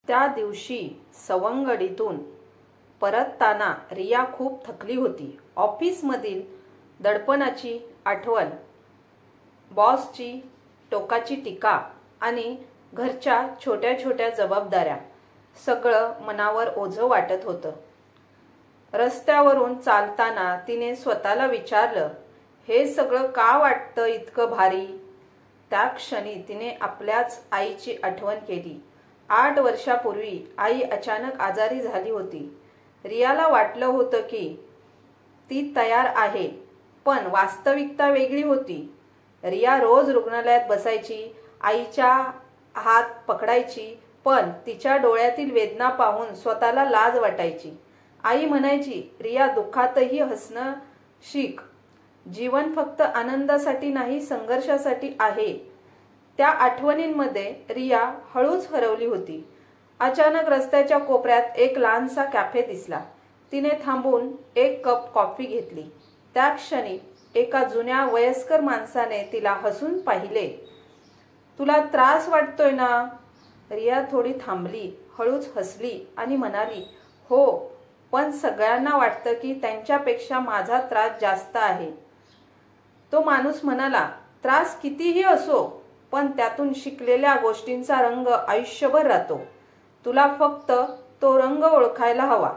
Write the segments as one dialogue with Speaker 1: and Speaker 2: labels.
Speaker 1: त्या दिवशी सवंगडीतून परतताना रिया खूप थकली होती. ऑफिसमधील दडपणाची आठवण, बॉसची टोकाची टीका आणि घरच्या छोट्या छोट्या जबाबदाऱ्या सगळं मनावर ओझं वाटत होतं. रस्त्यावरून चालताना तिने स्वतःला विचारलं, हे सगळं का वाटतं इतकं भारी? त्या क्षणी तिने आपल्याच आईची आठवण केली. 8 वर्षापूर्वी आई अचानक आजारी झाली होती. रियाला वाटलं होतं की ती तयार आहे, पण वास्तविकता वेगळी होती. रिया रोज रुग्णालयात बसायची, आईच्या हात पकडायची, पण तिच्या डोळ्यातील वेदना पाहून स्वतःला लाज वाटायची. आई म्हणायची, रिया, दुःखातही हसणं शिक. जीवन फक्त आनंदासाठी नाही, संघर्षासाठी आहे. त्या आठवणींमध्ये रिया हळूच हरवली होती. अचानक रस्त्याच्या कोपऱ्यात एक लहानसा कॅफे दिसला. तिने थांबून एक कप कॉफी घेतली. त्या क्षणी एका जुन्या वयस्कर माणसाने तिला हसून पाहिले. तुला त्रास वाटतोय ना? रिया थोडी थांबली, हळूच हसली आणि म्हणाली, हो, पण सगळ्यांना वाटतं की त्यांच्यापेक्षा माझा त्रास जास्त आहे. तो माणूस म्हणाला, त्रास कितीही असो, पण त्यातून शिकलेल्या गोष्टींचा रंग आयुष्यभर राहतो. तुला फक्त तो रंग ओळखायला हवा.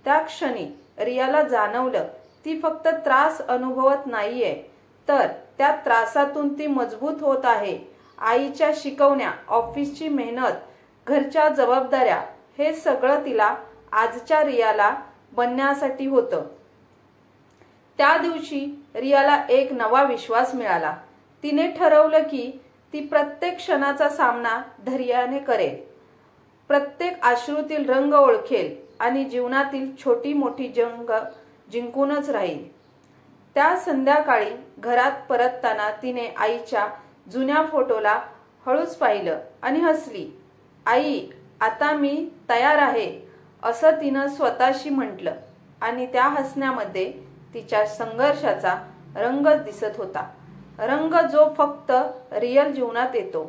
Speaker 1: त्या क्षणी रियाला जाणवलं, ती फक्त त्रास अनुभवत नाहीये, तर त्या त्रासातून ती मजबूत होत आहे. आईच्या शिकवण्या, ऑफिसची मेहनत, घरच्या जबाबदाऱ्या, हे सगळं तिला आजच्या रियाला बनण्यासाठी होतं. त्या दिवशी रियाला एक नवा विश्वास मिळाला. तिने ठरवलं की ती प्रत्येक क्षणाचा सामना धैर्याने करेल, प्रत्येक अश्रूतील रंग ओळखेल आणि जीवनातील छोटी मोठी जंग जिंकूनच राहील. त्या संध्याकाळी घरात परतताना तिने आईच्या जुन्या फोटोला हळूच पाहिलं आणि हसली. आई, आता मी तयार आहे, असं तिनं स्वतःशी म्हटलं आणि त्या हसण्यामध्ये तिच्या संघर्षाचा रंग दिसत होता. रंग जो फक्त रिअल जीवनात येतो.